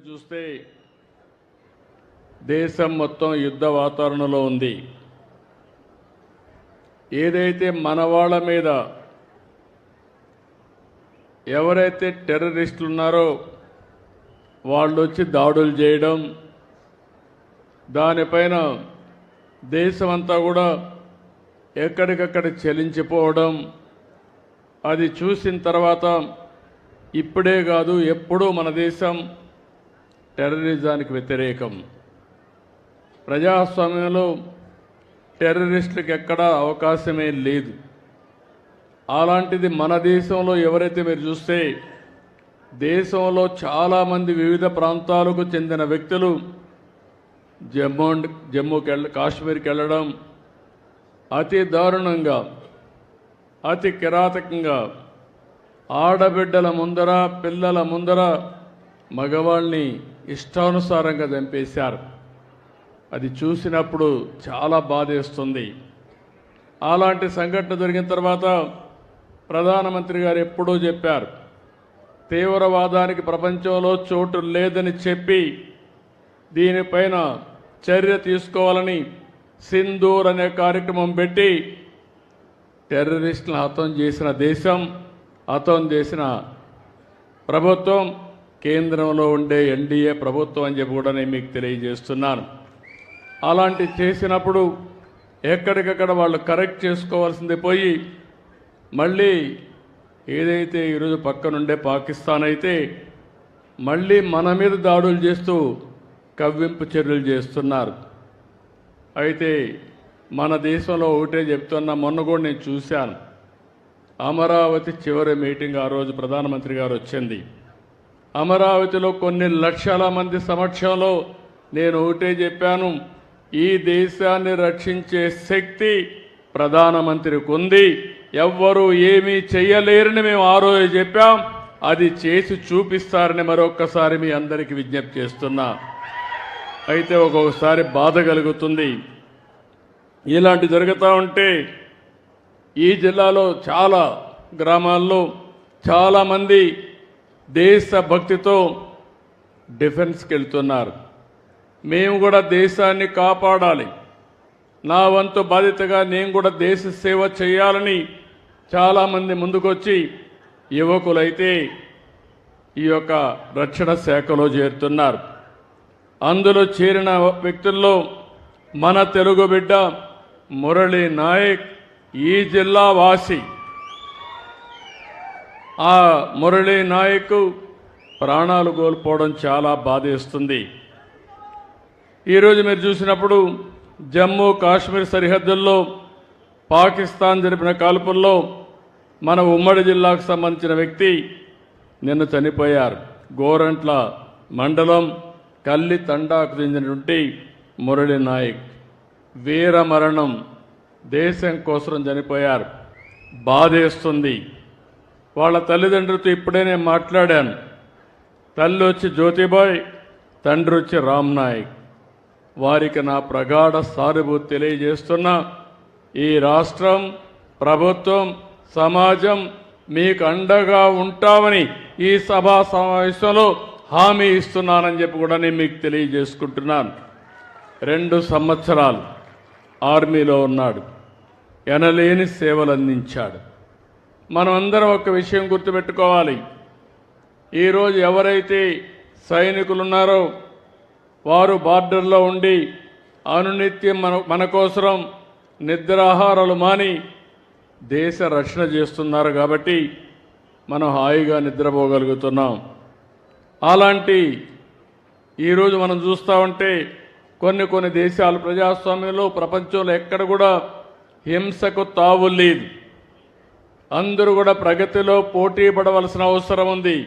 చూస్తే దేశం మొత్తం యుద్ధ వాతావరణంలో ఉంది. ఏదైతే మన వాళ్ళ మీద ఎవరైతే టెర్రరిస్టులు ఉన్నారో వాళ్ళు వచ్చి దాడులు చేయడం, దానిపైన దేశమంతా కూడా ఎక్కడికక్కడ చలించిపోవడం, అది చూసిన తర్వాత ఇప్పుడే కాదు ఎప్పుడూ మన దేశం టెర్రరిజానికి వ్యతిరేకం. ప్రజాస్వామ్యంలో టెర్రరిస్టులకు ఎక్కడా అవకాశమే లేదు. అలాంటిది మన దేశంలో ఎవరైతే మీరు చూస్తే దేశంలో చాలామంది వివిధ ప్రాంతాలకు చెందిన వ్యక్తులు కాశ్మీర్కి వెళ్ళడం, అతి దారుణంగా అతి కిరాతకంగా ఆడబిడ్డల ముందర పిల్లల ముందర మగవాళ్ళని ఇష్టానుసారంగా చంపేశారు. అది చూసినప్పుడు చాలా బాధేస్తుంది. అలాంటి సంఘటన జరిగిన తర్వాత ప్రధానమంత్రి గారు ఎప్పుడూ చెప్పారు, తీవ్రవాదానికి ప్రపంచంలో చోటు లేదని చెప్పి దీనిపైన చర్య తీసుకోవాలని సింధూర్ అనే కార్యక్రమం పెట్టి టెర్రరిస్టులను హతం చేసిన దేశం, హతం చేసిన ప్రభుత్వం కేంద్రంలో ఉండే ఎన్డీఏ ప్రభుత్వం అని చెప్పి కూడా నేను మీకు తెలియజేస్తున్నాను. అలాంటి చేసినప్పుడు ఎక్కడికక్కడ వాళ్ళు కరెక్ట్ చేసుకోవాల్సింది పోయి మళ్ళీ ఏదైతే ఈరోజు పక్కనుండే పాకిస్తాన్ అయితే మళ్ళీ మన మీద దాడులు చేస్తూ కవ్వింపు చర్యలు చేస్తున్నారు. అయితే మన దేశంలో ఒకటే చెప్తున్నా, మొన్న కూడా నేను చూశాను, అమరావతి చివరి మీటింగ్ ఆ రోజు ప్రధానమంత్రి గారు వచ్చింది. అమరావతిలో కొన్ని లక్షల మంది సమక్షంలో నేను ఒకటే చెప్పాను, ఈ దేశాన్ని రక్షించే శక్తి ప్రధానమంత్రికి ఉంది, ఎవ్వరూ ఏమీ చెయ్యలేరని మేము ఆ రోజు చెప్పాం, అది చేసి చూపిస్తారని మరొక్కసారి మీ అందరికీ విజ్ఞప్తి చేస్తున్నా. అయితే ఒక్కొక్కసారి బాధ కలుగుతుంది, ఇలాంటి జరుగుతూ ఉంటే ఈ జిల్లాలో చాలా గ్రామాల్లో చాలామంది దేశభక్తితో డిఫెన్స్కి వెళ్తున్నారు. మేము కూడా దేశాన్ని కాపాడాలి, నా వంతు బాధ్యతగా నేను కూడా దేశ సేవ చేయాలని చాలామంది ముందుకొచ్చి యువకులైతే ఈ యొక్క రక్షణ శాఖలో చేరుతున్నారు. అందులో చేరిన వ్యక్తుల్లో మన తెలుగు బిడ్డ మురళీ నాయక్ ఈ జిల్లా వాసి. ఆ మురళీ నాయక్ ప్రాణాలు కోల్పోవడం చాలా బాధేస్తుంది. ఈరోజు మీరు చూసినప్పుడు జమ్మూ కాశ్మీర్ సరిహద్దుల్లో పాకిస్తాన్ జరిపిన కాల్పుల్లో మన ఉమ్మడి జిల్లాకు సంబంధించిన వ్యక్తి నిన్న చనిపోయారు. గోరంట్ల మండలం కల్లి తండాకు చెందినటువంటి మురళీ నాయక్ వీర మరణం, దేశం కోసం చనిపోయారు. బాధేస్తుంది. వాళ్ళ తల్లిదండ్రులతో ఇప్పుడే నేను మాట్లాడాను. తల్లి వచ్చి జ్యోతిబాయ్, తండ్రి వచ్చి రామ్ నాయక్. వారికి నా ప్రగాఢ సానుభూతి తెలియజేస్తున్నా. ఈ రాష్ట్రం, ప్రభుత్వం, సమాజం మీకు అండగా ఉంటామని ఈ సభా సమావేశంలో హామీ ఇస్తున్నానని చెప్పి కూడా నేను మీకు తెలియజేసుకుంటున్నాను. 2 సంవత్సరాలు ఆర్మీలో ఉన్నాడు, ఎనలేని సేవలు అందించాడు. మనం అందరం ఒక విషయం గుర్తుపెట్టుకోవాలి, ఈరోజు ఎవరైతే సైనికులు ఉన్నారో వారు బార్డర్లో ఉండి అనునిత్యం మన కోసం నిద్రాహారాలు మాని దేశ రక్షణ చేస్తున్నారు కాబట్టి మనం హాయిగా నిద్రపోగలుగుతున్నాం. అలాంటి ఈరోజు మనం చూస్తూ ఉంటే కొన్ని దేశాలు ప్రజాస్వామ్యంలో ప్రపంచంలో ఎక్కడ కూడా హింసకు తావు లేదు. అందరూ కూడా ప్రగతిలో పోటీ పడవలసిన అవసరం ఉంది.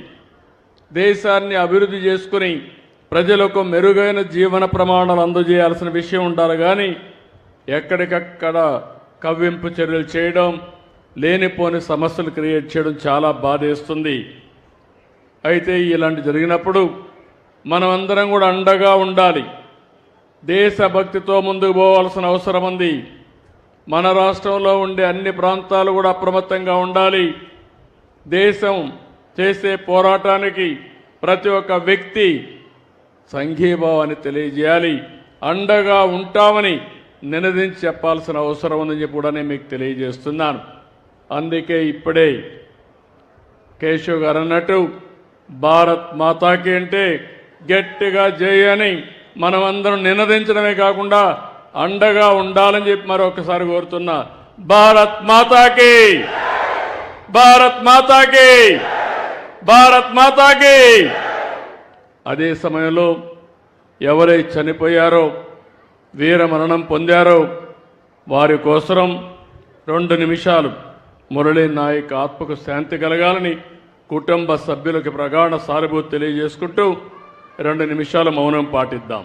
దేశాన్ని అభివృద్ధి చేసుకుని ప్రజలకు మెరుగైన జీవన ప్రమాణాలు అందజేయాల్సిన విషయం ఉండాలి. కానీ ఎక్కడికక్కడ కవ్వింపు చర్యలు చేయడం, లేనిపోని సమస్యలు క్రియేట్ చేయడం చాలా బాధేస్తుంది. అయితే ఇలాంటి జరిగినప్పుడు మనమందరం కూడా అండగా ఉండాలి. దేశభక్తితో ముందుకు పోవాల్సిన అవసరం ఉంది. మన రాష్ట్రంలో ఉండే అన్ని ప్రాంతాలు కూడా అప్రమత్తంగా ఉండాలి. దేశం చేసే పోరాటానికి ప్రతి ఒక్క వ్యక్తి సంఘీభావాన్ని తెలియజేయాలి. అండగా ఉంటామని నినదించి చెప్పాల్సిన అవసరం ఉందని చెప్పి కూడా నేను మీకు తెలియజేస్తున్నాను. అందుకే ఇప్పుడే కేశవ్ గారు అన్నట్టు భారత్ మాతాకి అంటే గట్టిగా చేయని మనమందరం నినదించడమే కాకుండా అండగా ఉండాలని చెప్పి మరొకసారి కోరుతున్నా. భారత్ మాతాకి, భారత్ మాతాకి, భారత్ మాతాకి. అదే సమయంలో ఎవరై చనిపోయారో, వీర మరణం పొందారో వారి కోసం 2 నిమిషాలు మురళీ నాయక్ ఆత్మకు శాంతి కలగాలని కుటుంబ సభ్యులకు ప్రగాఢ సానుభూతి తెలియజేసుకుంటూ 2 నిమిషాల మౌనం పాటిద్దాం.